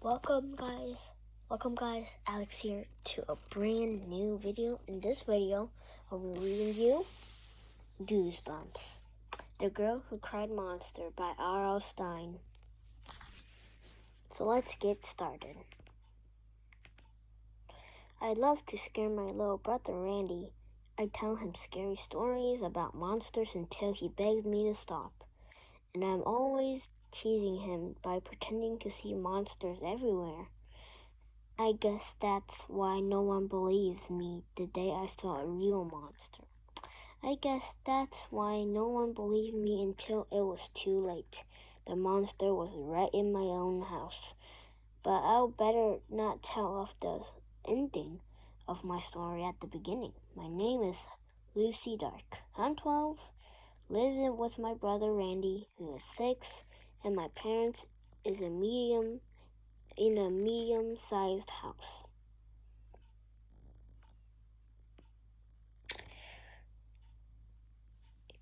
Welcome guys, Alex here to a brand new video. In this video, I'll be reading you Goosebumps, The Girl Who Cried Monster by R.L. Stine. So let's get started. I love to scare my little brother Randy. I tell him scary stories about monsters until he begs me to stop. And I'm always teasing him by pretending to see monsters everywhere. I guess that's why no one believes me the day I saw a real monster. I guess that's why no one believed me until it was too late. The monster was right in my own house. But I'll better not tell of the ending of my story at the beginning. My name is Lucy Dark. I'm 12, living with my brother Randy, who is 6, and my parents is in a medium-sized house.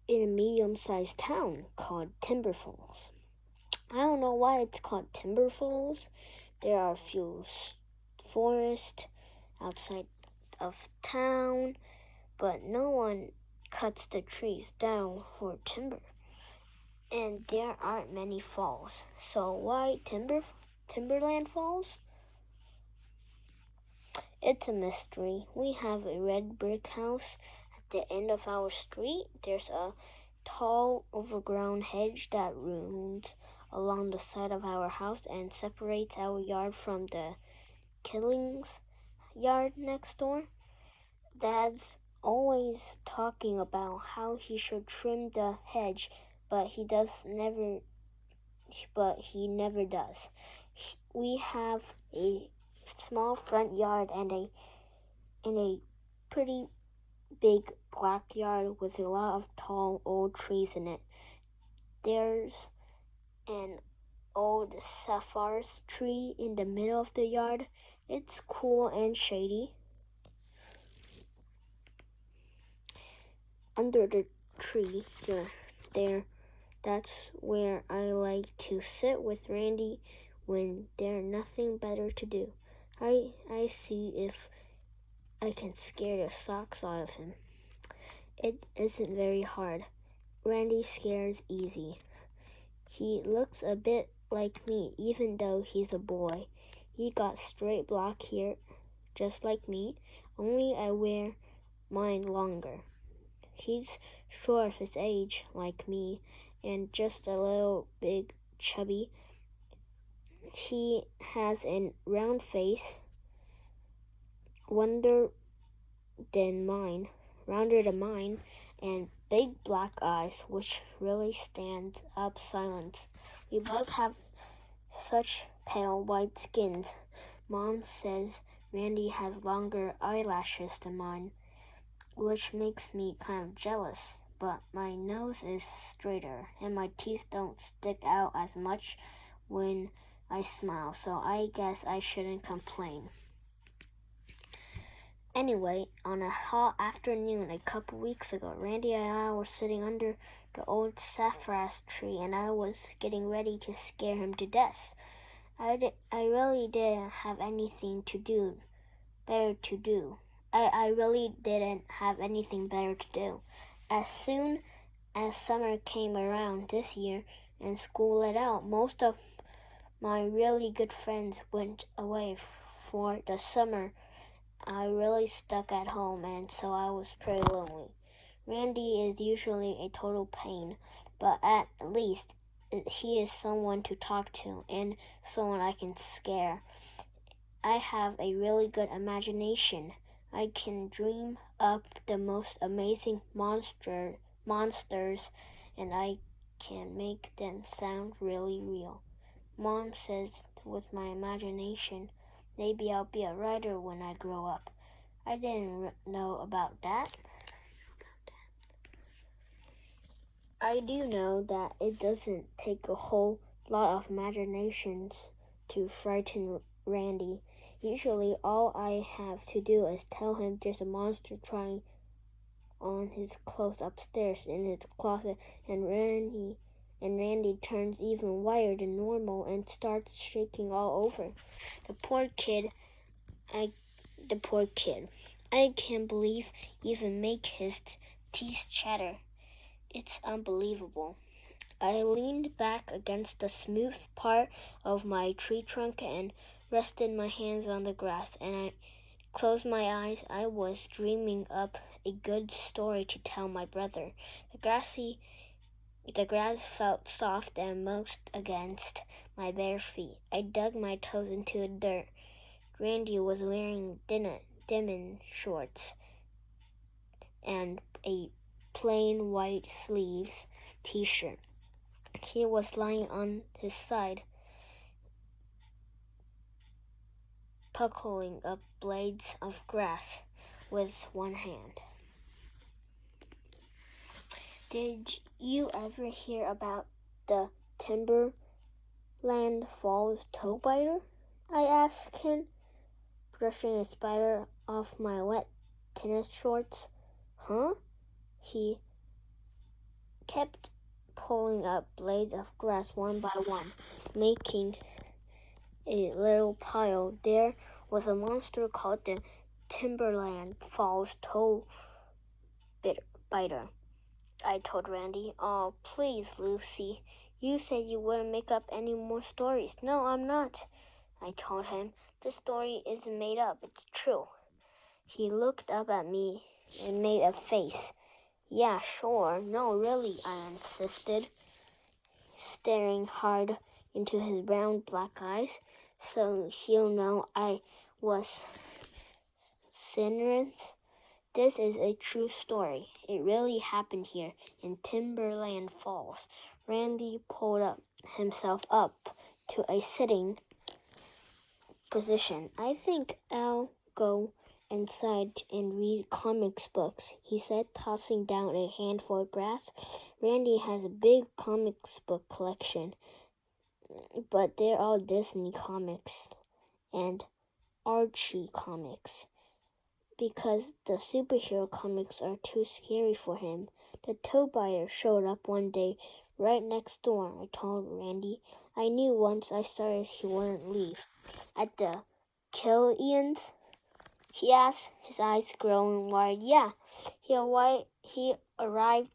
In a medium-sized town called Timber Falls. I don't know why it's called Timber Falls. There are a few forests outside of town, but no one cuts the trees down for timber. And there aren't many falls. So why Timberland Falls? It's a mystery. We have a red brick house at the end of our street. There's a tall, overgrown hedge that runs along the side of our house and separates our yard from the Killing's yard next door. Dad's always talking about how he should trim the hedge, but he never does. We have a small front yard and a pretty big black yard with a lot of tall old trees in it. There's an old sapphires tree in the middle of the yard. It's cool and shady. Under the tree that's where I like to sit with Randy when there's nothing better to do. I see if I can scare the socks out of him. It isn't very hard. Randy scares easy. He looks a bit like me, even though he's a boy. He got straight black hair, just like me, only I wear mine longer. He's short of his age, like me, and just a little big chubby. He has a round face, rounder than mine, and big black eyes, which really stand up silent. We both have such pale white skins. Mom says Randy has longer eyelashes than mine, which makes me kind of jealous. But my nose is straighter, and my teeth don't stick out as much when I smile, so I guess I shouldn't complain. Anyway, on a hot afternoon a couple weeks ago, Randy and I were sitting under the old sassafras tree, and I was getting ready to scare him to death. I really didn't have anything better to do. I really didn't have anything better to do. As soon as summer came around this year and school let out, most of my really good friends went away for the summer. I really stuck at home, and so I was pretty lonely. Randy is usually a total pain, but at least he is someone to talk to and someone I can scare. I have a really good imagination. I can dream up the most amazing monsters, and I can make them sound really real. Mom says with my imagination, maybe I'll be a writer when I grow up. I didn't know about that. I do know that it doesn't take a whole lot of imaginations to frighten Randy. Usually all I have to do is tell him there's a monster trying on his clothes upstairs in his closet, and Randy and Randy turns even whiter than normal and starts shaking all over. The poor kid. I can't believe even make his teeth chatter. It's unbelievable. I leaned back against the smooth part of my tree trunk and rested my hands on the grass, and I closed my eyes. I was dreaming up a good story to tell my brother. The grass felt soft and moist against my bare feet. I dug my toes into the dirt. Randy was wearing denim shorts and a plain white sleeves t-shirt. He was lying on his side, puckling up blades of grass with one hand. Did you ever hear about the Timberland Falls toe biter? I asked him, brushing a spider off my wet tennis shorts. Huh? He kept pulling up blades of grass one by one, making a little pile. There was a monster called the Timberland Falls toe biter. I told Randy. Oh, please, Lucy. You said you wouldn't make up any more stories. No, I'm not, I told him. The story isn't made up. It's true. He looked up at me and made a face. Yeah, sure. No, really, I insisted, staring hard into his brown black eyes, so he'll know I was serious. This is a true story. It really happened here in Timberland Falls. Randy pulled himself up to a sitting position. I think I'll go inside and read comics books, he said, tossing down a handful of grass. Randy has a big comics book collection, but they're all Disney comics and Archie comics, because the superhero comics are too scary for him. The toe biter showed up one day right next door, I told Randy. I knew once I started he wouldn't leave. At the Killians? He asked, his eyes growing wide. Yeah, he arrived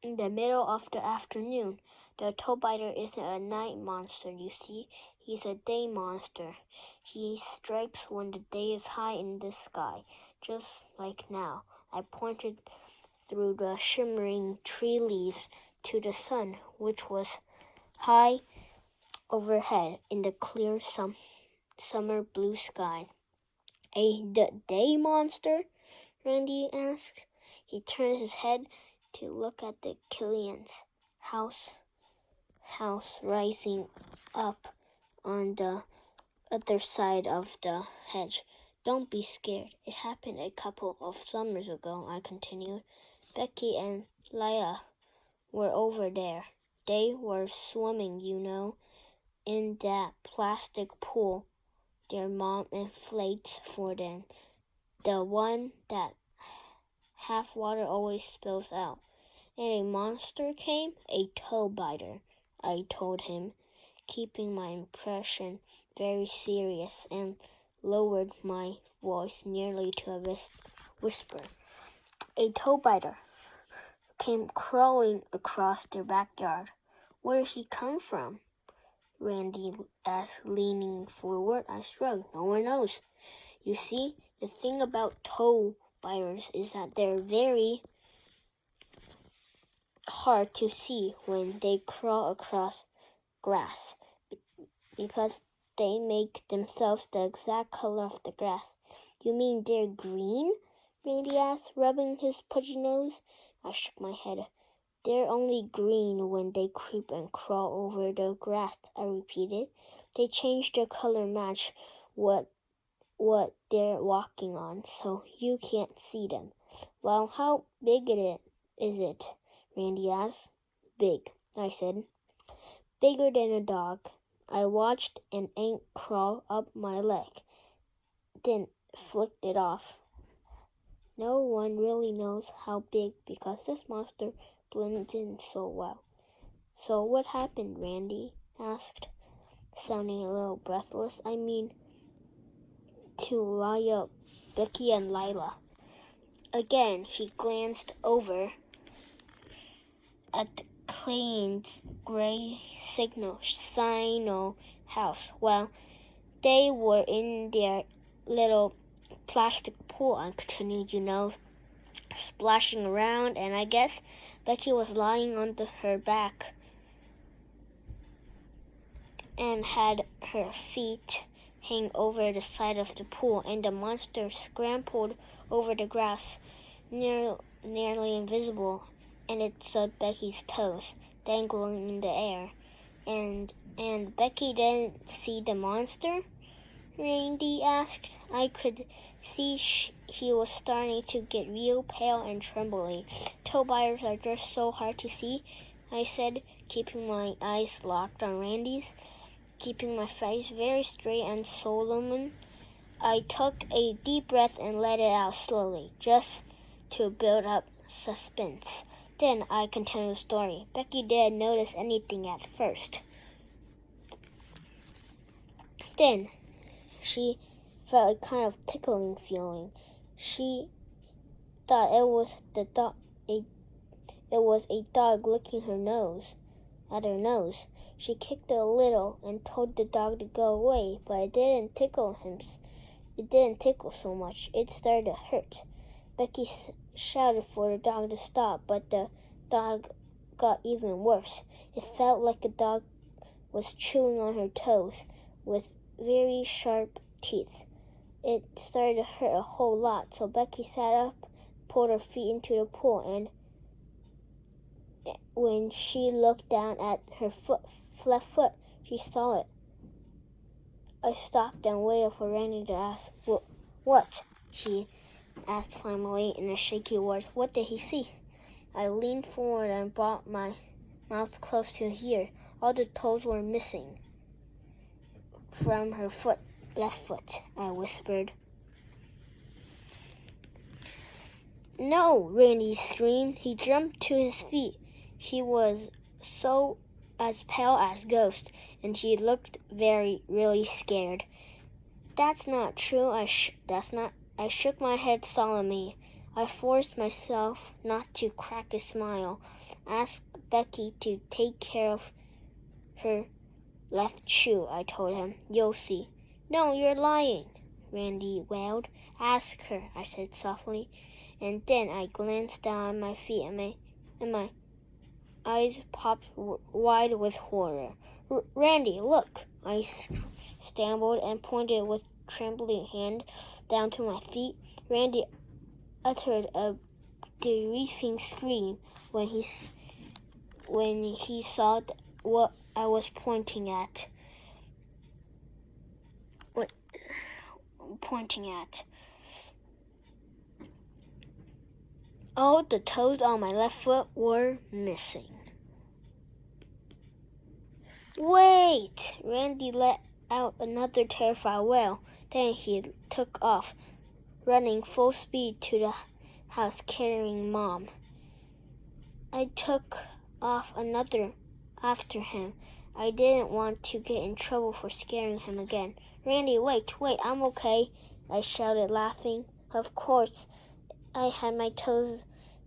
in the middle of the afternoon. The toe biter isn't a night monster, you see. He's a day monster. He strikes when the day is high in the sky, just like now. I pointed through the shimmering tree leaves to the sun, which was high overhead in the clear summer blue sky. A day monster? Randy asked. He turned his head to look at the Killian's house rising up on the other side of the hedge. Don't be scared. It happened a couple of summers ago, I continued. Becky and Leah were over there. They were swimming, in that plastic pool their mom inflates for them. The one that half water always spills out. And a monster came? A toe biter, I told him, keeping my impression very serious, and lowered my voice nearly to a whisper. A toe biter came crawling across their backyard. Where did he come from? Randy asked, leaning forward. I shrugged. No one knows. You see, the thing about toe biters is that they're very hard to see when they crawl across grass, because they make themselves the exact color of the grass. You mean they're green? Randy asked, rubbing his pudgy nose. I shook my head. They're only green when they creep and crawl over the grass, I repeated. They change their color match what they're walking on, so you can't see them. Well, how big is it? Randy asked. Big, I said. Bigger than a dog. I watched an ant crawl up my leg, then flicked it off. No one really knows how big because this monster blends in so well. So what happened, Randy asked, sounding a little breathless. I mean, to Laya, Becky, and Lila. Again, she glanced over at the Clayton's gray sino house. Well, they were in their little plastic pool, I continued, splashing around, and I guess Becky was lying on her back and had her feet hang over the side of the pool, and the monster scrambled over the grass, nearly invisible, and it saw Becky's toes dangling in the air. And Becky didn't see the monster? Randy asked. I could see he was starting to get real pale and trembly. Toe biters are just so hard to see, I said, keeping my eyes locked on Randy's, keeping my face very straight and solemn. I took a deep breath and let it out slowly, just to build up suspense. Then I continued the story. Becky didn't notice anything at first. Then she felt a kind of tickling feeling. She thought it was a dog licking at her nose. She kicked it a little and told the dog to go away, but it didn't tickle him. It didn't tickle so much. It started to hurt. Becky shouted for the dog to stop, but the dog got even worse. It felt like a dog was chewing on her toes with very sharp teeth. It started to hurt a whole lot, so Becky sat up, pulled her feet into the pool, and when she looked down at her left foot, she saw it. I stopped and waited for Randy to ask, What? She asked finally in a shaky voice. What did he see? I leaned forward and brought my mouth close to her ear. All the toes were missing from her left foot, I whispered. No, Randy screamed. He jumped to his feet. He was as pale as ghost, and he looked really scared. That's not true. I shook my head solemnly. I forced myself not to crack a smile. Ask Becky to take care of her left shoe, I told him. You'll see. No, you're lying, Randy wailed. Ask her, I said softly. And then I glanced down at my feet, and my eyes popped wide with horror. Randy, look! I stammered and pointed with trembling hand down to my feet. Randy uttered a grieving scream when he saw what I was pointing at. All the toes on my left foot were missing. Wait! Randy let out another terrified wail. Then he took off, running full speed to the house carrying Mom. I took off after him. I didn't want to get in trouble for scaring him again. Randy, wait, I'm okay, I shouted, laughing. Of course, I had my toes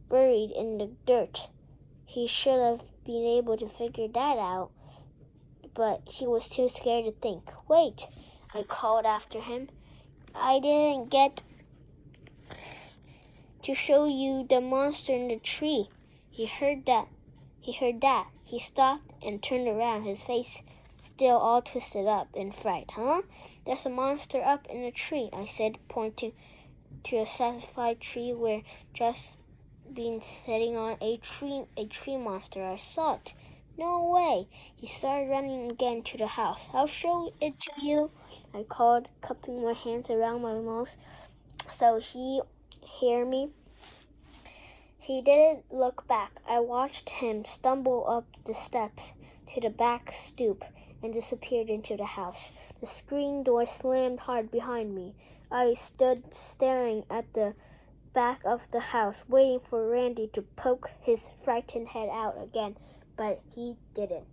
buried in the dirt. He should have been able to figure that out, but he was too scared to think. Wait, I called after him. I didn't get to show you the monster in the tree. He heard that. He stopped and turned around, his face still all twisted up in fright. Huh? There's a monster up in the tree, I said, pointing to a satisfied tree where just been sitting on a tree monster. I saw it. No way. He started running again to the house. I'll show it to you, I called, cupping my hands around my mouth so he hear me. He didn't look back. I watched him stumble up the steps to the back stoop and disappeared into the house. The screen door slammed hard behind me. I stood staring at the back of the house, waiting for Randy to poke his frightened head out again, but he didn't.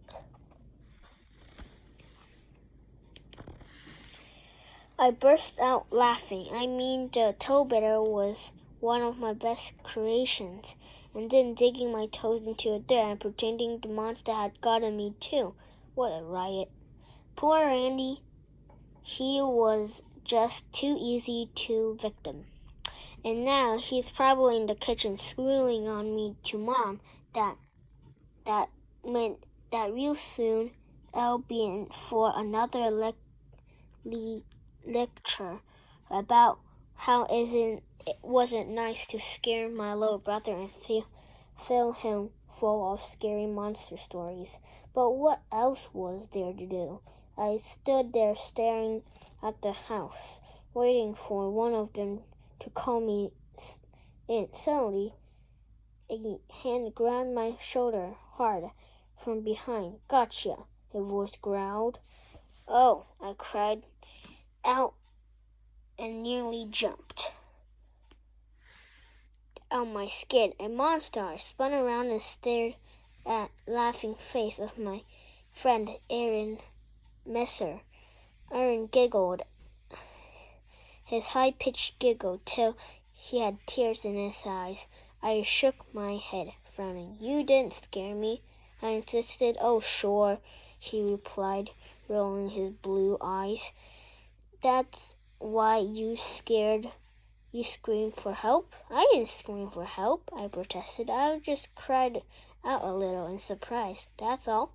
I burst out laughing. I mean, the toe better was one of my best creations, and then digging my toes into the dirt and pretending the monster had gotten me too. What a riot. Poor Randy. He was just too easy to victim. And now he's probably in the kitchen squealing on me to Mom that meant that real soon I'll be in for another lecture about how it wasn't nice to scare my little brother and fill him full of scary monster stories. But what else was there to do? I stood there staring at the house, waiting for one of them to call me in. Suddenly, a hand grabbed my shoulder hard from behind. Gotcha, a voice growled. Oh, I cried out and nearly jumped out my skin. A monster. I spun around and stared at the laughing face of my friend Aaron Messer. Aaron giggled, his high-pitched giggle, till he had tears in his eyes. I shook my head, frowning. You didn't scare me, I insisted. Oh, sure, he replied, rolling his blue eyes. That's why you screamed for help? I didn't scream for help, I protested. I just cried out a little in surprise, that's all.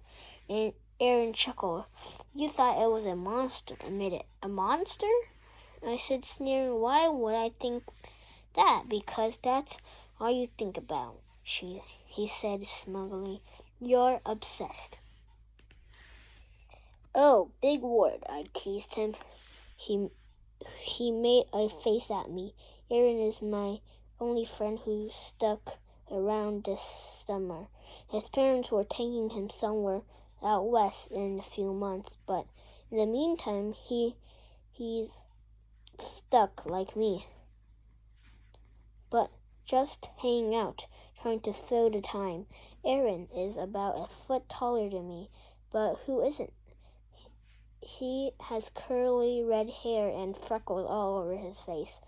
And Aaron chuckled. You thought it was a monster, admit it. A monster? I said, sneering. Why would I think that? Because that's all you think about, he said smugly. You're obsessed. Oh, big word, I teased him. He made a face at me. Aaron is my only friend who stuck around this summer. His parents were taking him somewhere out west in a few months, but in the meantime, he's stuck like me. But just hanging out, trying to fill the time. Aaron is about a foot taller than me, but who isn't? He has curly red hair and freckles all over his face.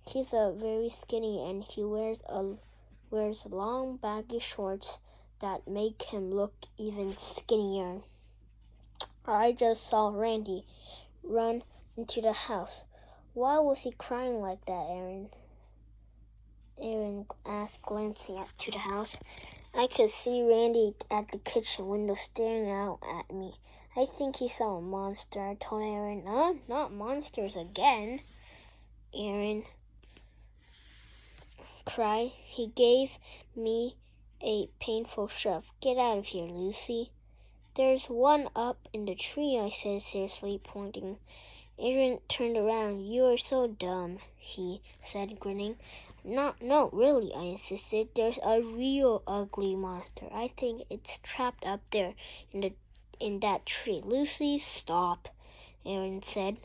He's very skinny, and he wears long baggy shorts that make him look even skinnier. I just saw Randy run into the house. Why was he crying like that, Aaron? Aaron asked, glancing to the house. I could see Randy at the kitchen window staring out at me. I think he saw a monster, I told Aaron. Not monsters again, Aaron cried. He gave me a painful shove. Get out of here, Lucy. There's one up in the tree, I said seriously, pointing. Aaron turned around. You are so dumb, he said, grinning. No, really, I insisted. There's a real ugly monster. I think it's trapped up there in that tree. Lucy, stop, Aaron said.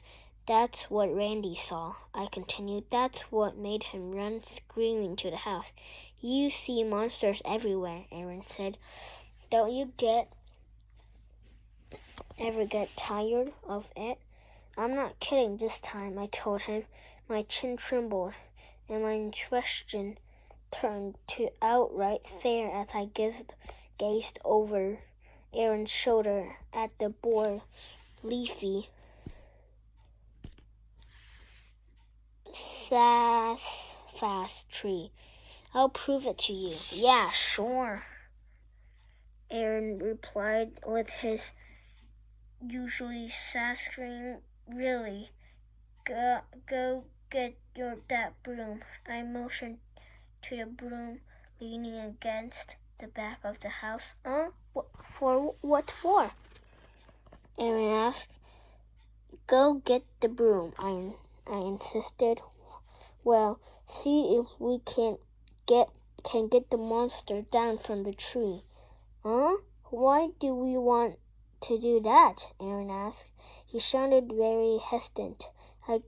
That's what Randy saw, I continued. That's what made him run screaming to the house. You see monsters everywhere, Aaron said. Don't you ever get tired of it? I'm not kidding this time, I told him. My chin trembled, and my expression turned to outright fear as I gazed over Aaron's shoulder at the bored, leafy sassafras tree. I'll prove it to you. Yeah, sure, Aaron replied with his usually sass scream. Really? Go get that broom. I motioned to the broom leaning against the back of the house. What for? Aaron asked. Go get the broom, I insisted. Well, see if we can get the monster down from the tree. Huh? Why do we want to do that? Aaron asked. He sounded very hesitant. I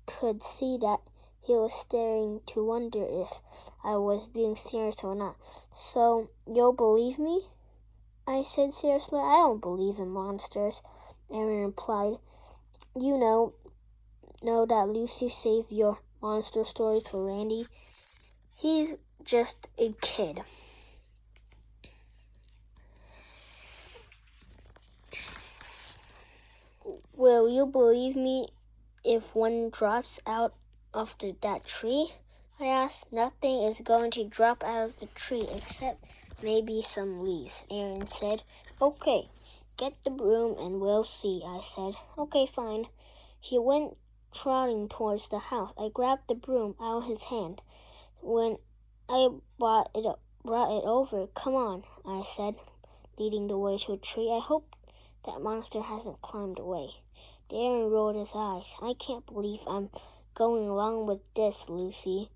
could see that he was staring to wonder if I was being serious or not. So, you'll believe me? I said seriously. I don't believe in monsters, Aaron replied. You know that Lucy saved your monster stories for Randy. He's just a kid. Will you believe me if one drops out of that tree? I asked. Nothing is going to drop out of the tree except maybe some leaves, Aaron said. Okay, get the broom and we'll see, I said. Okay, fine. He went trotting towards the house. I grabbed the broom out of his hand. When I brought it over, come on, I said, leading the way to a tree. I hope that monster hasn't climbed away. Aaron rolled his eyes. I can't believe I'm going along with this, Lucy.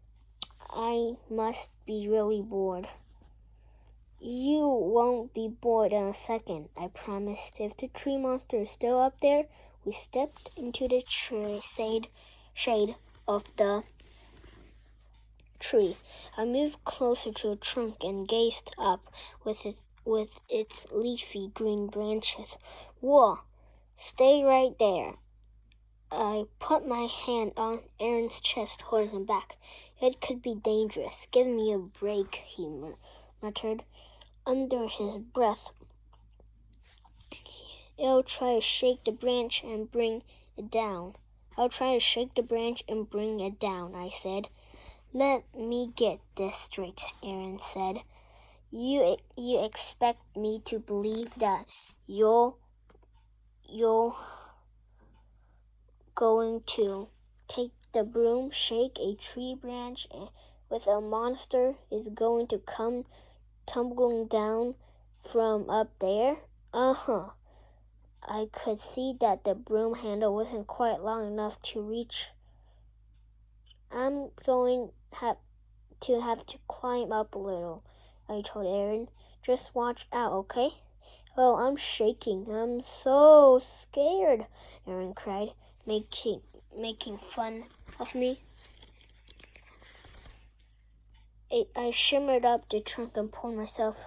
I must be really bored. You won't be bored in a second, I promised. If the tree monster is still up there, we stepped into the shade of the tree. I moved closer to the trunk and gazed up with its leafy green branches. Whoa! Stay right there. I put my hand on Aaron's chest, holding him back. It could be dangerous. Give me a break, he muttered under his breath. I'll try to shake the branch and bring it down. I said. Let me get this straight, Aaron said. You expect me to believe that you're going to take the broom, shake a tree branch with a monster is going to come tumbling down from up there? Uh-huh. I could see that the broom handle wasn't quite long enough to reach. I'm going to have to climb up a little, I told Aaron. Just watch out, okay? Oh, I'm shaking. I'm so scared, Aaron cried, making fun of me. I shimmered up the trunk and pulled myself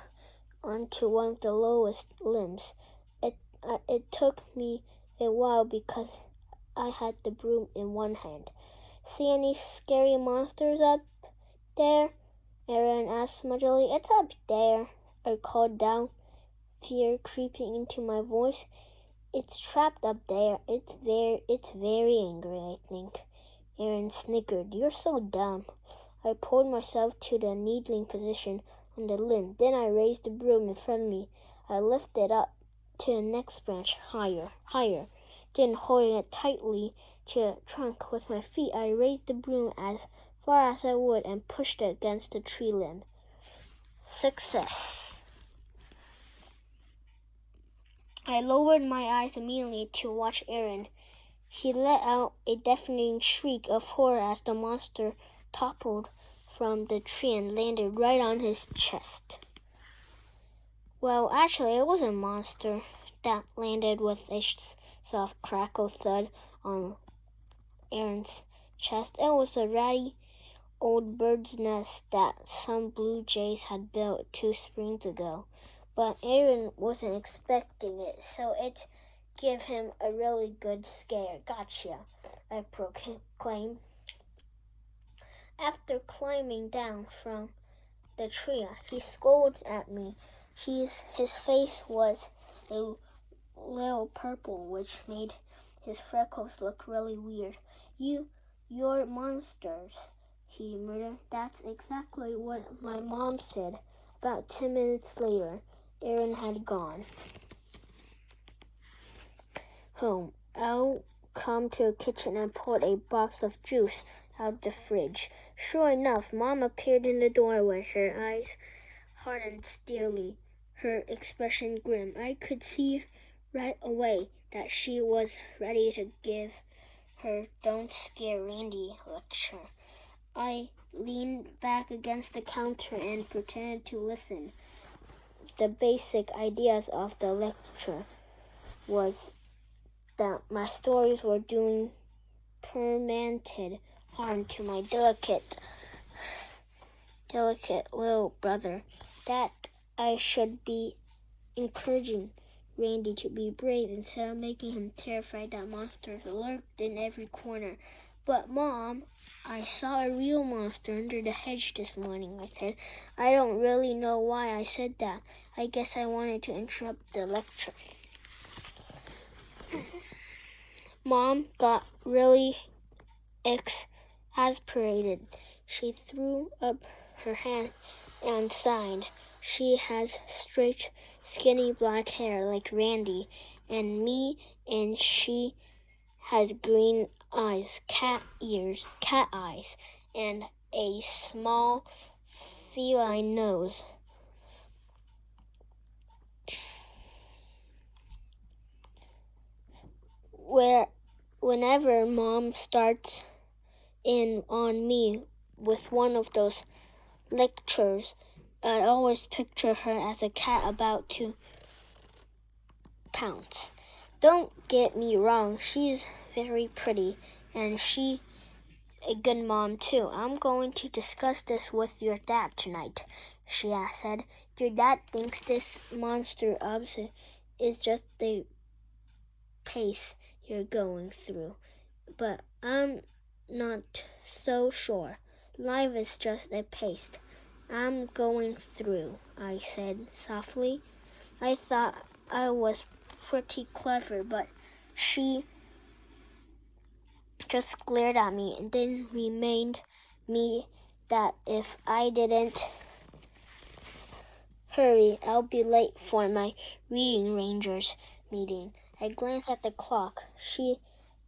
onto one of the lowest limbs. It took me a while because I had the broom in one hand. See any scary monsters up there? Aaron asked smudgily. It's up there, I called down, fear creeping into my voice. It's trapped up there. It's very angry, I think. Aaron snickered. You're so dumb. I pulled myself to the kneeling position on the limb. Then I raised the broom in front of me. I lifted up to the next branch, higher. Then holding it tightly to the trunk with my feet, I raised the broom as far as I would and pushed it against the tree limb. Success. I lowered my eyes immediately to watch Aaron. He let out a deafening shriek of horror as the monster toppled from the tree and landed right on his chest. Well, actually, it wasn't a monster that landed with a soft crackle thud on Aaron's chest. It was a ratty old bird's nest that some blue jays had built 2 springs ago. But Aaron wasn't expecting it, so it gave him a really good scare. Gotcha, I proclaimed. After climbing down from the tree, he scolded at me. His face was a little purple, which made his freckles look really weird. You're monsters, he murmured. That's exactly what my mom said. About 10 minutes later, Aaron had gone home. I'll come to the kitchen and poured a box of juice out of the fridge. Sure enough, Mom appeared in the doorway, her eyes hard and steely, her expression grim. I could see right away that she was ready to give her "Don't Scare Randy" lecture. I leaned back against the counter and pretended to listen. The basic ideas of the lecture was that my stories were doing permanent harm to my delicate little brother, that I should be encouraging Randy to be brave instead of making him terrified that monsters lurked in every corner. "But, Mom, I saw a real monster under the hedge this morning," I said. I don't really know why I said that. I guess I wanted to interrupt the lecture. Mom got really exasperated. She threw up her hands and sighed. "She has straight, skinny black hair like Randy and me, and she has green eyes, cat ears, cat eyes, and a small feline nose." Whenever Mom starts in on me with one of those lectures, I always picture her as a cat about to pounce. Don't get me wrong, she's very pretty, and she a good mom too. "I'm going to discuss this with your dad tonight," she said. "Your dad thinks this monster is just the pace you're going through, but I'm not so sure. Life is just a pace I'm going through," I said softly. I thought I was pretty clever, but she just glared at me and then reminded me that if I didn't hurry, I'll be late for my Reading Rangers meeting. I glanced at the clock. She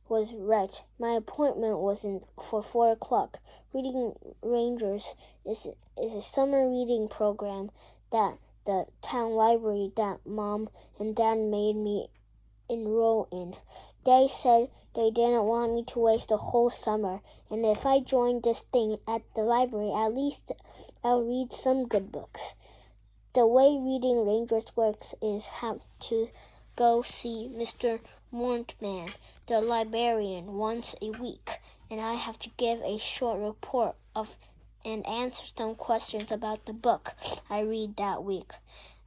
was right. My appointment was for 4 o'clock. Reading Rangers is a summer reading program that the town library that Mom and Dad made me enroll in. They said they didn't want me to waste the whole summer, and if I joined this thing at the library, at least I'll read some good books. The way Reading Rangers works is have to go see Mr. Mortman, the librarian, once a week, and I have to give a short report of and answer some questions about the book I read that week.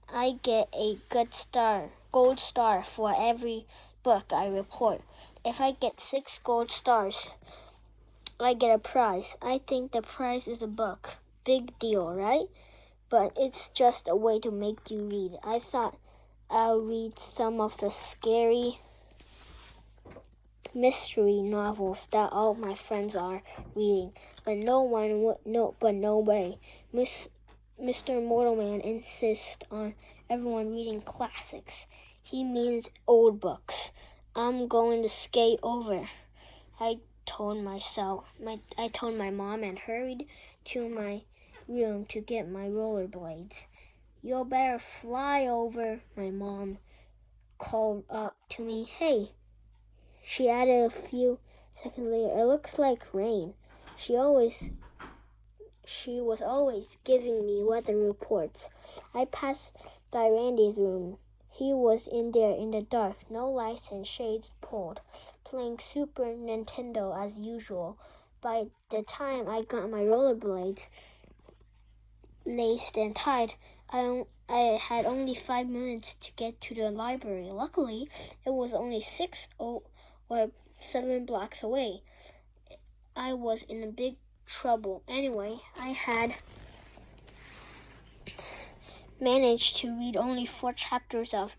I get a gold star for every book I report. If I get 6 gold stars, I get a prize. I think the prize is a book. Big deal, right? But it's just a way to make you read. I thought I'll read some of the scary mystery novels that all my friends are reading, but no way. Mr. Mortalman insists on everyone reading classics. He means old books. I'm going to skate over, I told my mom and hurried to my room to get my rollerblades. "You better fly over," my mom called up to me. "Hey," she added a few seconds later, "it looks like rain." She was always giving me weather reports. I passed by Randy's room. He was in there in the dark, no lights and shades pulled, playing Super Nintendo as usual. By the time I got my rollerblades laced and tied, I had only 5 minutes to get to the library. Luckily, it was only 6 or 7 blocks away. I was in a big trouble. Anyway, I had managed to read only 4 chapters of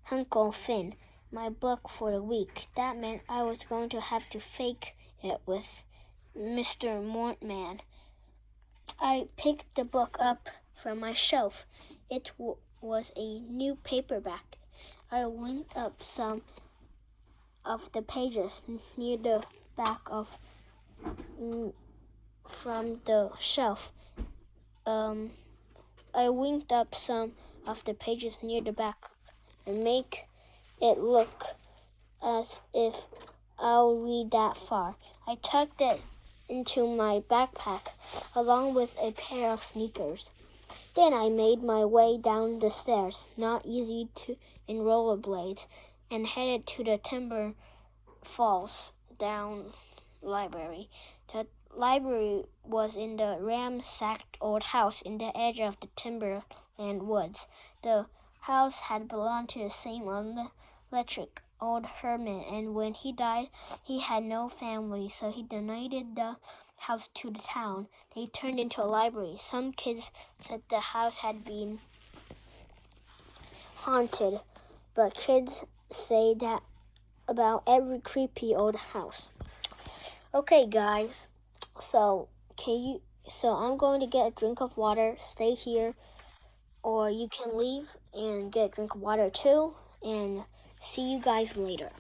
Uncle Finn, my book for the week. That meant I was going to have to fake it with Mr. Mortman. I picked the book up from my shelf. It was a new paperback. I winked up some of the pages near the back from the shelf. I winked up some of the pages near the back and make it look as if I'll read that far. I tucked it into my backpack along with a pair of sneakers. Then I made my way down the stairs, not easy in rollerblades, and headed to the Timber Falls down library. The library was in the ramsacked old house in the edge of the timberland woods. The house had belonged to the same electric old hermit, and when he died, he had no family, so he donated the house to the town. They turned into a library. Some kids said the house had been haunted, but kids say that about every creepy old house. Okay, guys, so I'm going to get a drink of water. Stay here, or you can leave and get a drink of water too, and see you guys later.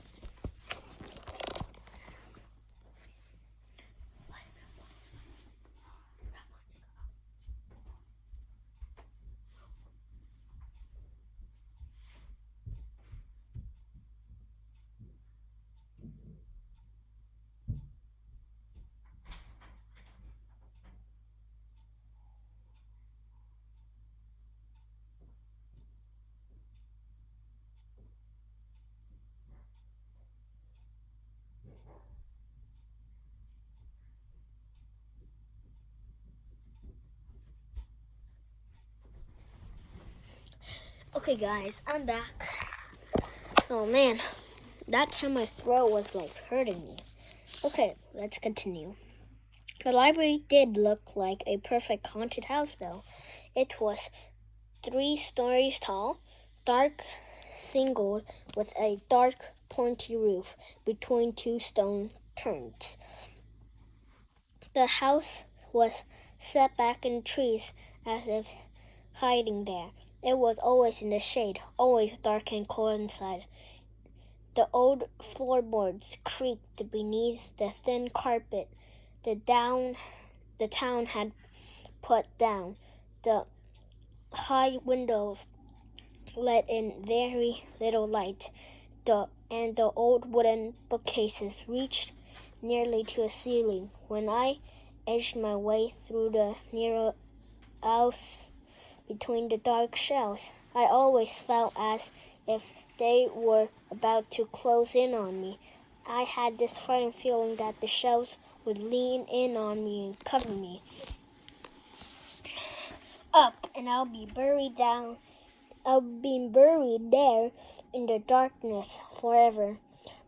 Okay, guys, I'm back. Oh man, that time my throat was like hurting me. Okay, let's continue. The library did look like a perfect haunted house, though. It was 3 stories tall, dark singled with a dark pointy roof between 2 stone turrets. The house was set back in trees as if hiding there. It was always in the shade, always dark and cold inside. The old floorboards creaked beneath the thin carpet the town had put down. The high windows let in very little light, and the old wooden bookcases reached nearly to the ceiling. When I edged my way through the narrow aisles between the dark shelves, I always felt as if they were about to close in on me. I had this frightening feeling that the shelves would lean in on me and cover me up, and I'll be buried there in the darkness forever,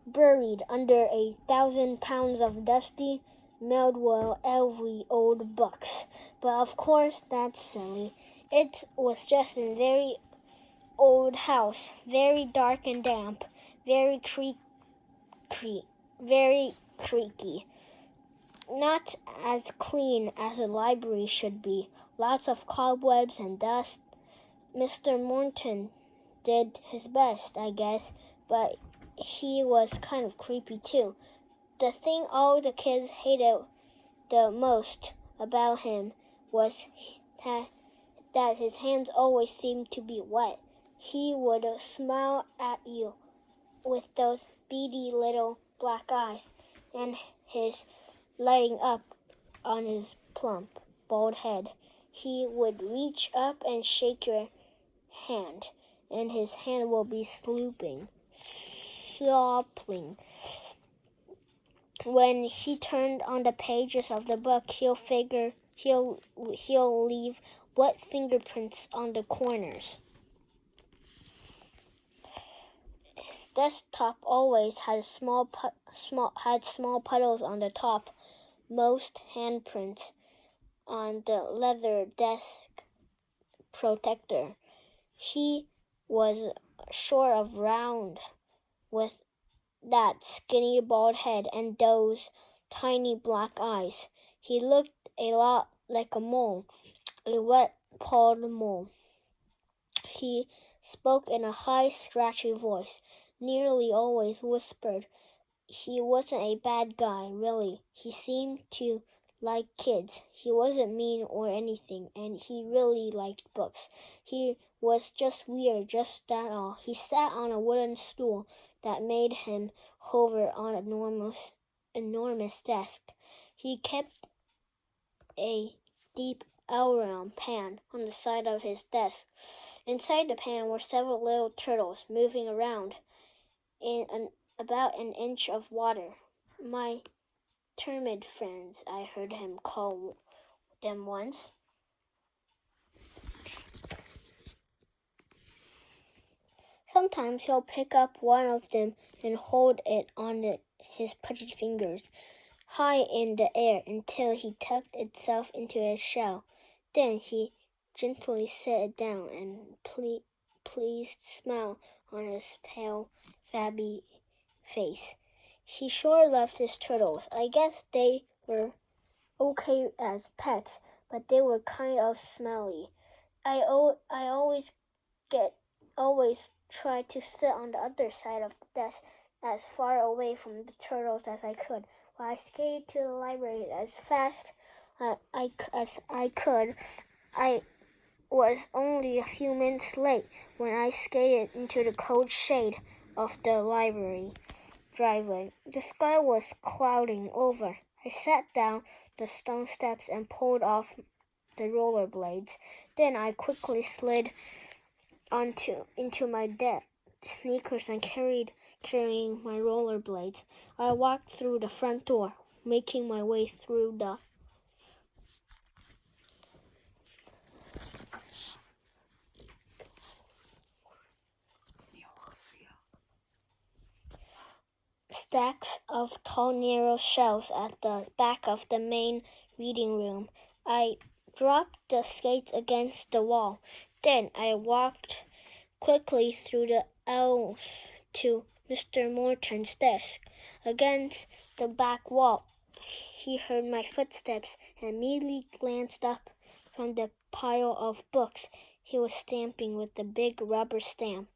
buried under 1,000 pounds of dusty, mildew every old books. But of course, that's silly. It was just a very old house, very dark and damp, very creaky. Not as clean as a library should be. Lots of cobwebs and dust. Mr. Morton did his best, I guess, but he was kind of creepy too. The thing all the kids hated the most about him was that his hands always seemed to be wet. He would smile at you with those beady little black eyes, and his lighting up on his plump, bald head. He would reach up and shake your hand, and his hand will be slopping. When he turned on the pages of the book, he'll leave wet fingerprints on the corners. His desktop always had small puddles on the top. Most handprints on the leather desk protector. He was short of round, with that skinny bald head and those tiny black eyes. He looked a lot like a mole, a wet-pawed mole. He spoke in a high, scratchy voice, nearly always whispered. He wasn't a bad guy, really. He seemed to like kids. He wasn't mean or anything, and he really liked books. He was just weird, just that all. He sat on a wooden stool that made him hover on an enormous desk. He kept a deep round pan on the side of his desk. Inside the pan were several little turtles moving around in about an inch of water. My termite friends, I heard him call them once. Sometimes he'll pick up one of them and hold it on his pudgy fingers high in the air until he tucked itself into his shell. Then he gently set it down and pleased smile on his pale, flabby face. He sure loved his turtles. I guess they were okay as pets, but they were kind of smelly. I always try to sit on the other side of the desk as far away from the turtles as I could. While I skated to the library as fast as I could, I was only a few minutes late when I skated into the cold shade of the library driveway. The sky was clouding over. I sat down the stone steps and pulled off the rollerblades. Then I quickly slid into my sneakers and carrying my rollerblades. I walked through the front door, making my way through the stacks of tall, narrow shelves at the back of the main reading room. I dropped the skates against the wall. Then I walked quickly through the aisles to Mr. Morton's desk. Against the back wall, he heard my footsteps and immediately glanced up from the pile of books he was stamping with the big rubber stamp.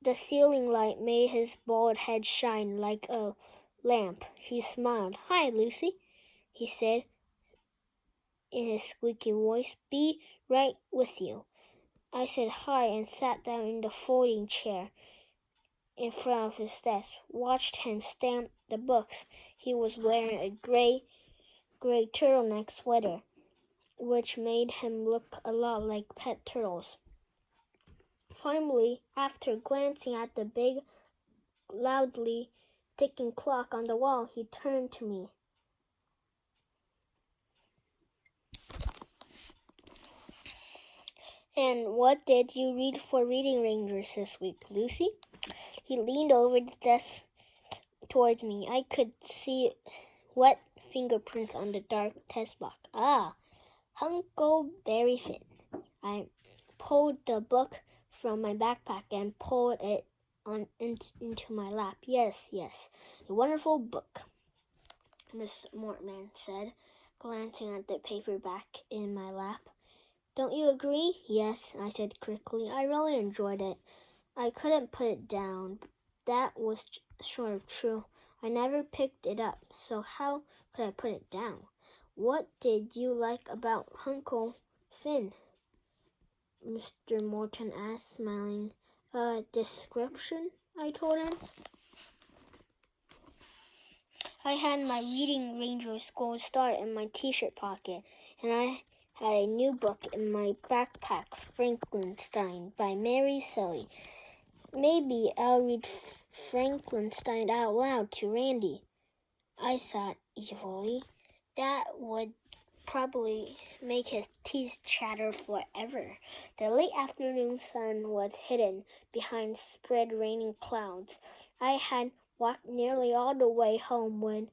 The ceiling light made his bald head shine like a lamp. He smiled. "Hi, Lucy," he said in his squeaky voice. "Be right with you." I said hi and sat down in the folding chair in front of his desk, watched him stamp the books. He was wearing a gray turtleneck sweater, which made him look a lot like pet turtles. Finally, after glancing at the big, loudly ticking clock on the wall, he turned to me. "And what did you read for Reading Rangers this week, Lucy?" He leaned over the desk towards me. I could see wet fingerprints on the dark test box. "Ah, Huckleberry Finn." I pulled the book from my backpack and pulled it into my lap. Yes, a wonderful book," Miss Mortman said, glancing at the paperback in my lap. "Don't you agree?" "Yes," I said quickly. "I really enjoyed it. I couldn't put it down." That was sort of true. I never picked it up, so how could I put it down? "What did you like about Uncle Finn?" Mr. Morton asked, smiling. "A description," I told him. I had my Reading Rangers gold star in my t-shirt pocket, and I had a new book in my backpack, Frankenstein by Mary Shelley. Maybe I'll read Frankenstein out loud to Randy, I thought evilly. That would probably make his teeth chatter forever. The late afternoon sun was hidden behind spread raining clouds. I had walked nearly all the way home when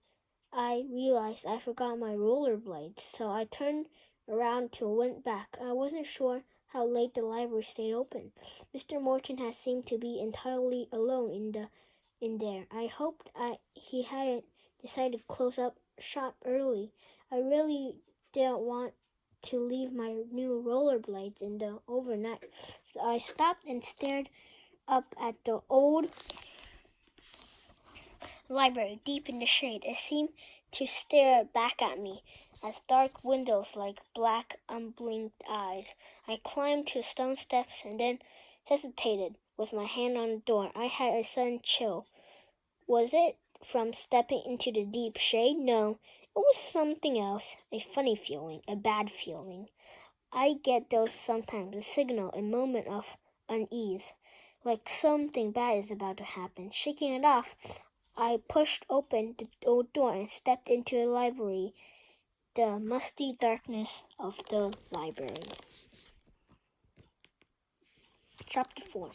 I realized I forgot my rollerblades, so I turned around to went back. I wasn't sure how late the library stayed open. Mr. Morton had seemed to be entirely alone in there. I hoped he hadn't decided to close up shop early. I really didn't want to leave my new rollerblades in the overnight, so I stopped and stared up at the old library deep in the shade. It seemed to stare back at me as dark windows like black, unblinked eyes. I climbed to stone steps and then hesitated with my hand on the door. I had a sudden chill. Was it from stepping into the deep shade? No, it was something else. A funny feeling, a bad feeling. I get those sometimes, a signal, a moment of unease, like something bad is about to happen. Shaking it off, I pushed open the old door and stepped into the library, the musty darkness of the library. Chapter 4.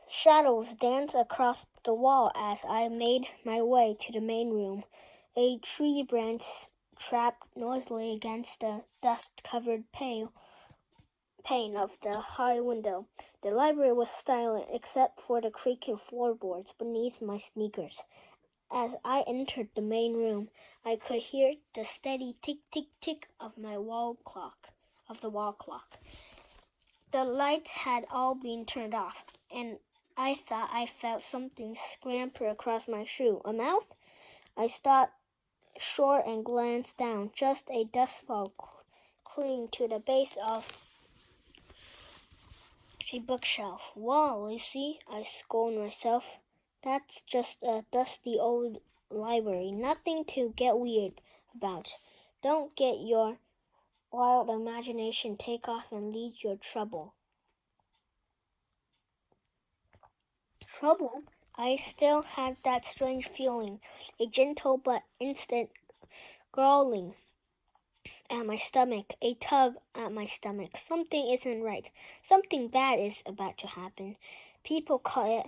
Shadows danced across the wall as I made my way to the main room. A tree branch trapped noisily against the dust-covered pane of the high window. The library was silent except for the creaking floorboards beneath my sneakers. As I entered the main room, I could hear the steady tick-tick-tick of the wall clock. The lights had all been turned off, and I thought I felt something scamper across my shoe. A mouse? I stopped short and glanced down. Just a dust ball clinging to the base of a bookshelf. Wow, Lucy, I scolded myself. That's just a dusty old library. Nothing to get weird about. Don't get your wild imagination take off and lead your trouble. Trouble? I still had that strange feeling, a gentle but instant growling at my stomach, a tug at my stomach. Something isn't right. Something bad is about to happen. People call it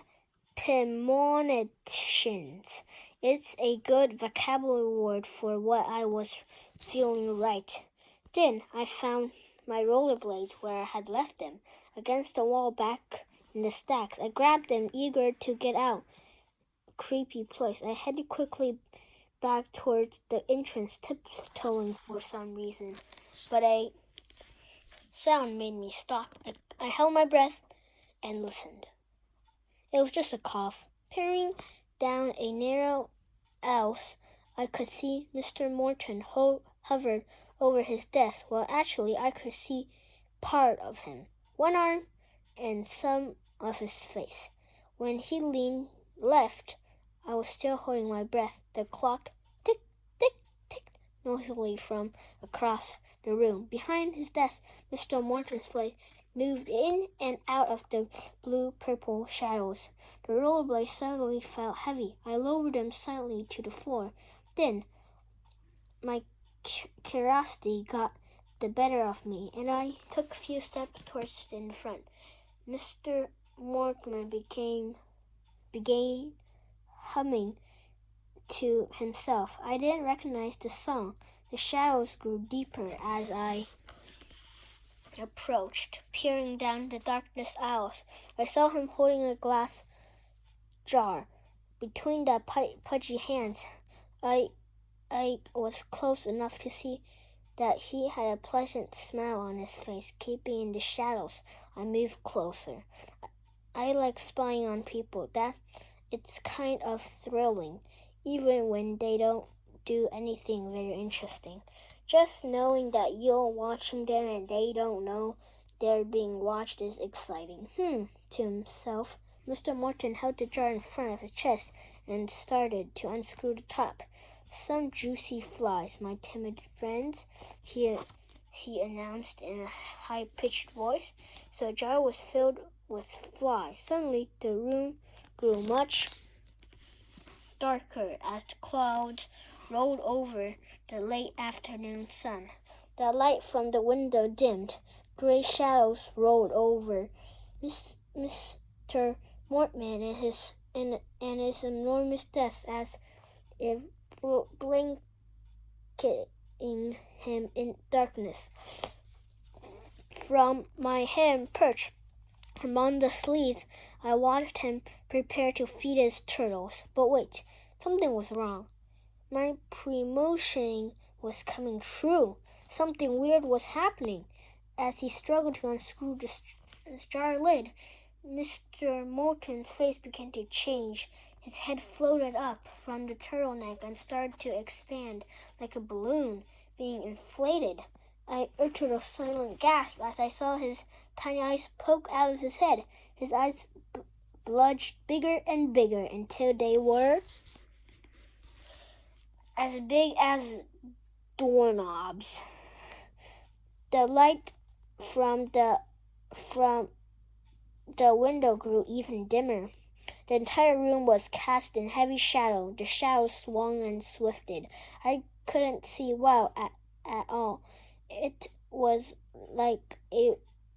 premonitions. It's a good vocabulary word for what I was feeling right. Then I found my rollerblades where I had left them, against the wall back in the stacks. I grabbed them, eager to get out. Creepy place. I headed quickly back towards the entrance, tiptoeing for some reason. But a sound made me stop. I held my breath and listened. It was just a cough. Peering down a narrow aisle, I could see Mr. Morton hovered over his desk. Well, actually, I could see part of him, one arm and some of his face. When he leaned left, I was still holding my breath. The clock tick, tick, ticked noisily from across the room. Behind his desk, Mr. Morton's face moved in and out of the blue-purple shadows. The rollerblades suddenly felt heavy. I lowered them silently to the floor. Then my curiosity got the better of me, and I took a few steps towards in front. Mr. Morton began humming to himself. I didn't recognize the song. The shadows grew deeper as I approached, peering down the darkness aisles. I saw him holding a glass jar between the pudgy hands. I was close enough to see that he had a pleasant smile on his face, keeping in the shadows. I moved closer. I like spying on people. It's kind of thrilling, even when they don't do anything very interesting. Just knowing that you're watching them and they don't know they're being watched is exciting. To himself, Mr. Morton held the jar in front of his chest and started to unscrew the top. Some juicy flies, my timid friends, he announced in a high-pitched voice. So the jar was filled with flies. Suddenly, the room grew much darker as the clouds rolled over the late afternoon sun. The light from the window dimmed. Gray shadows rolled over Mr. Mortman and his enormous desk as if blanketing him in darkness. From my hand perched among the sleeves, I watched him prepare to feed his turtles. But wait, something was wrong. My premonition was coming true. Something weird was happening. As he struggled to unscrew the jar lid, Mr. Morton's face began to change. His head floated up from the turtleneck and started to expand like a balloon being inflated. I uttered a silent gasp as I saw his tiny eyes poke out of his head. His eyes bulged bigger and bigger until they were as big as doorknobs. The light from the window grew even dimmer. The entire room was cast in heavy shadow. The shadows swung and swifted. I couldn't see well at all. It was like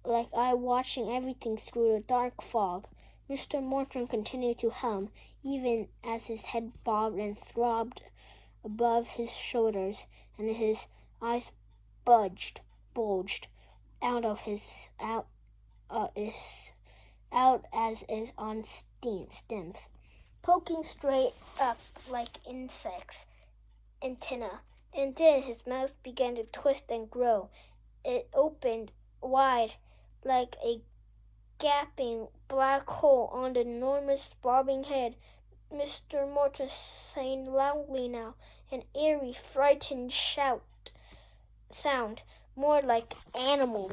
I watching everything through the dark fog. Mr. Morton continued to hum, even as his head bobbed and throbbed above his shoulders, and his eyes bulged out as if on stems, poking straight up like insects' antennae. And then his mouth began to twist and grow. It opened wide like a gaping black hole on the enormous bobbing head. Mr. Morton sang loudly now, an eerie, frightened sound, more like animal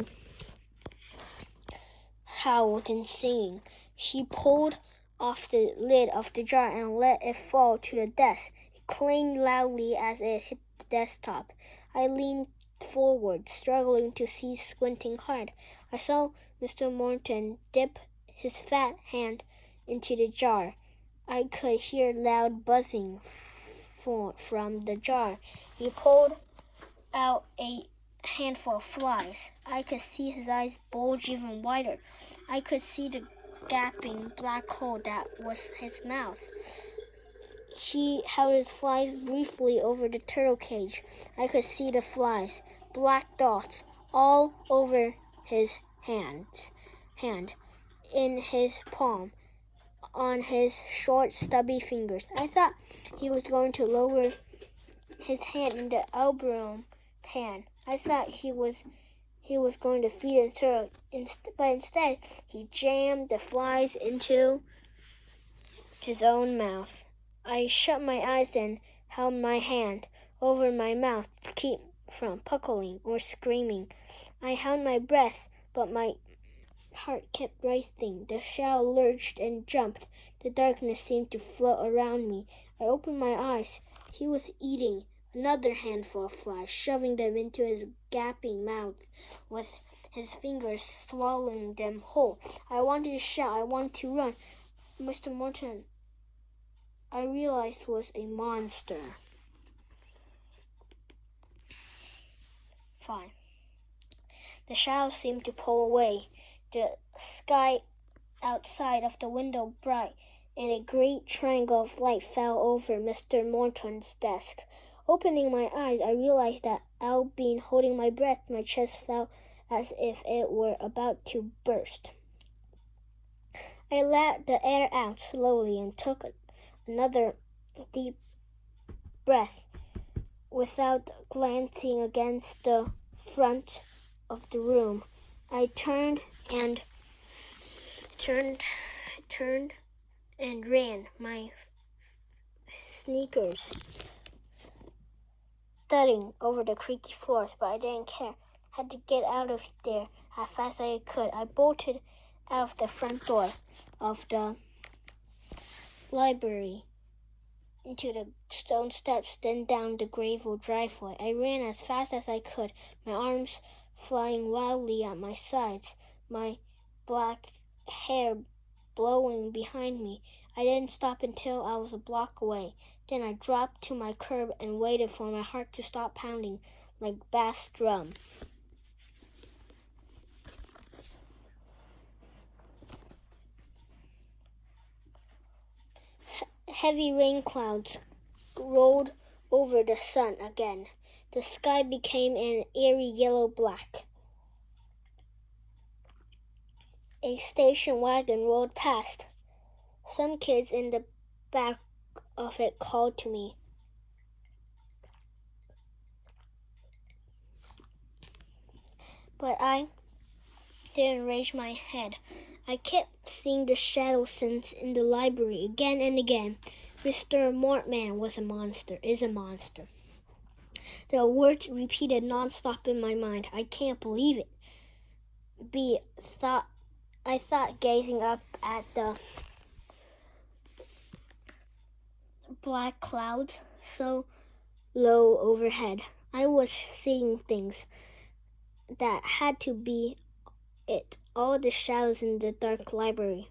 howl than singing. He pulled off the lid of the jar and let it fall to the desk. It clanged loudly as it hit the desktop. I leaned forward, struggling to see, squinting hard. I saw Mr. Morton dip his fat hand into the jar. I could hear loud buzzing from the jar. He pulled out a handful of flies. I could see his eyes bulge even wider. I could see the gaping black hole that was his mouth. He held his flies briefly over the turtle cage. I could see the flies, black dots, all over his hand, in his palm, on his short, stubby fingers. I thought he was going to lower his hand in the elbow pan. I thought he was going to feed the turtle, but instead he jammed the flies into his own mouth. I shut my eyes and held my hand over my mouth to keep from puckering or screaming. I held my breath, but my heart kept racing. The shell lurched and jumped. The darkness seemed to float around me. I opened my eyes. He was eating another handful of flies, shoving them into his gaping mouth, with his fingers swallowing them whole. I wanted to shout. I wanted to run. Mr. Morton, I realized, was a monster. Fine. The shadows seemed to pull away. The sky outside of the window bright, and a great triangle of light fell over Mr. Morton's desk. Opening my eyes, I realized that I'd been holding my breath. My chest felt as if it were about to burst. I let the air out slowly and took another deep breath without glancing against the front of the room. I turned and ran, my sneakers thudding over the creaky floors, but I didn't care. I had to get out of there as fast as I could. I bolted out of the front door of the library into the stone steps, then down the gravel driveway. I ran as fast as I could, my arms flying wildly at my sides, my black hair blowing behind me. I didn't stop until I was a block away. Then I dropped to my curb and waited for my heart to stop pounding like bass drum. Heavy rain clouds rolled over the sun again. The sky became an eerie yellow-black. A station wagon rolled past. Some kids in the back of it called to me. But I didn't raise my head. I kept seeing the shadow scenes in the library again and again. Mr. Mortman is a monster. The words repeated nonstop in my mind. I can't believe it. I thought, gazing up at the black clouds so low overhead. I was seeing things that had to be it. All the shadows in the dark library.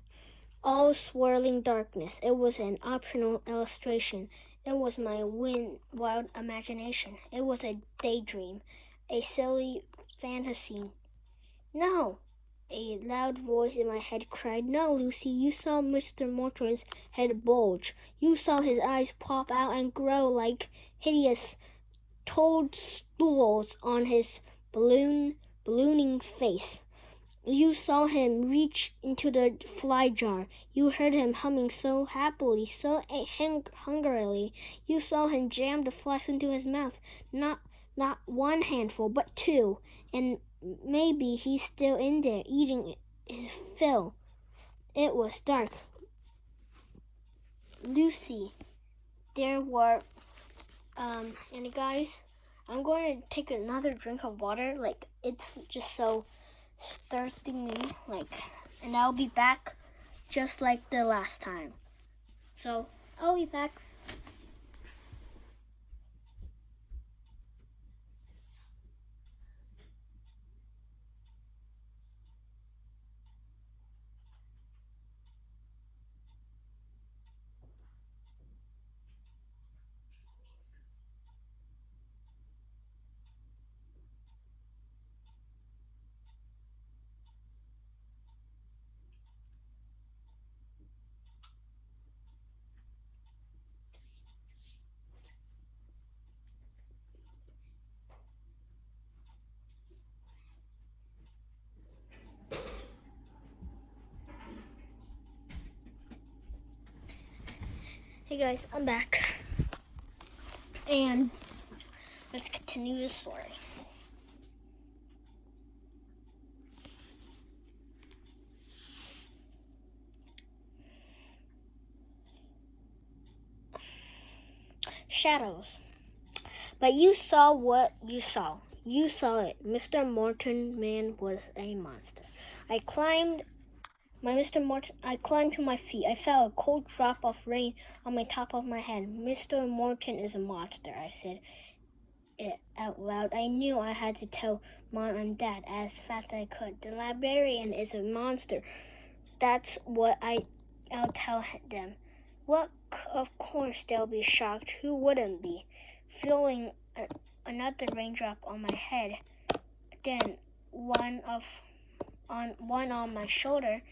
All swirling darkness. It was an optional illustration. It was my wild imagination. It was a daydream. A silly fantasy. No, A loud voice in my head cried, "No, Lucy, you saw Mr. Morton's head bulge. You saw his eyes pop out and grow like hideous toadstools on his ballooning face. You saw him reach into the fly jar. You heard him humming so happily, so hungrily. You saw him jam the flies into his mouth. Not one handful, but two. And maybe he's still in there, eating his fill." It was dark. Lucy, there were, and guys, I'm going to take another drink of water. Like, it's just so thirsty me, and I'll be back just like the last time. So, I'll be back. Hey guys, I'm back. And let's continue the story. Shadows. But you saw what you saw. You saw it. Mr. Morton man was a monster. I climbed to my feet. I felt a cold drop of rain on my top of my head. "Mr. Morton is a monster," I said it out loud. I knew I had to tell Mom and Dad as fast as I could. "The librarian is a monster. That's what I'll tell them." Well, of course they'll be shocked. Who wouldn't be? Feeling another raindrop on my head, then one on my shoulder,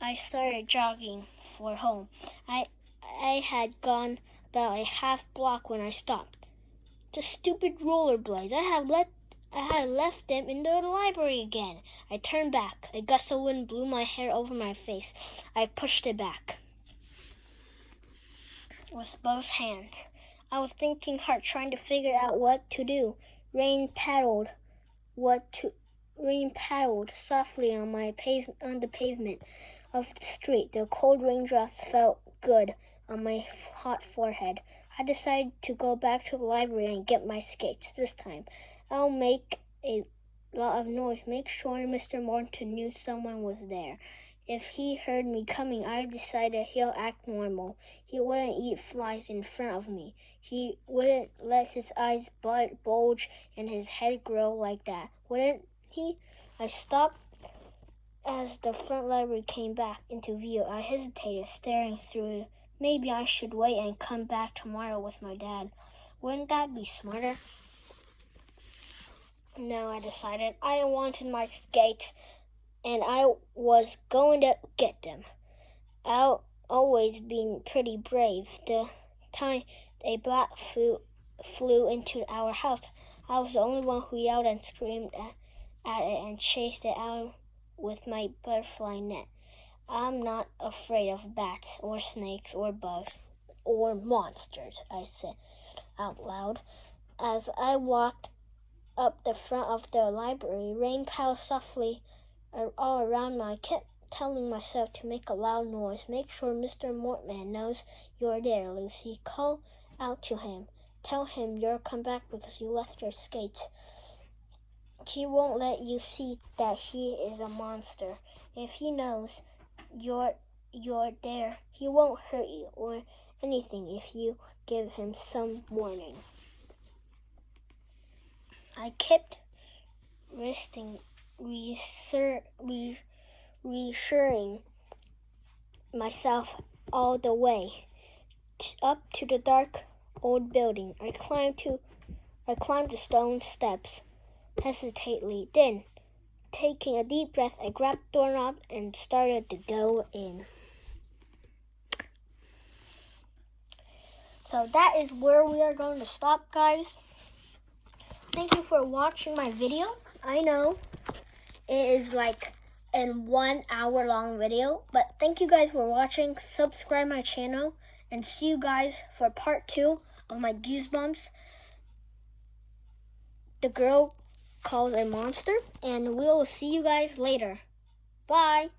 I started jogging for home. I had gone about a half block when I stopped. The stupid rollerblades! I had left them in the library again. I turned back. A gust of wind blew my hair over my face. I pushed it back with both hands. I was thinking hard, trying to figure out what to do. Rain paddled softly on the pavement of the street. The cold raindrops felt good on my hot forehead. I decided to go back to the library and get my skates. This time, I'll make a lot of noise. Make sure Mr. Morton knew someone was there. If he heard me coming, I decided he'll act normal. He wouldn't eat flies in front of me. He wouldn't let his eyes bulge and his head grow like that, wouldn't he? I stopped as the front library came back into view. I hesitated, staring through it. Maybe I should wait and come back tomorrow with my dad. Wouldn't that be smarter? No, I decided. I wanted my skates, and I was going to get them. I've always been pretty brave. The time a bat flew into our house, I was the only one who yelled and screamed at it and chased it out with my butterfly net. I'm not afraid of bats or snakes or bugs or monsters, I said out loud. As I walked up the front of the library, rain paddled softly all around me. I kept telling myself to make a loud noise. "Make sure Mr. Mortman knows you're there, Lucy. Call out to him. Tell him you'll come back because you left your skates. He won't let you see that he is a monster. If he knows you're there, he won't hurt you or anything if you give him some warning." I kept reassuring myself all the way up to the dark old building. I climbed the stone steps hesitantly. Then taking a deep breath, I grabbed the doorknob and started to go in. So that is where we are going to stop, guys. Thank you for watching my video. I know it is like a 1 hour long video, but thank you guys for watching. Subscribe my channel and see you guys for part 2 of my Goosebumps. The girl calls a monster, and we'll see you guys later. Bye.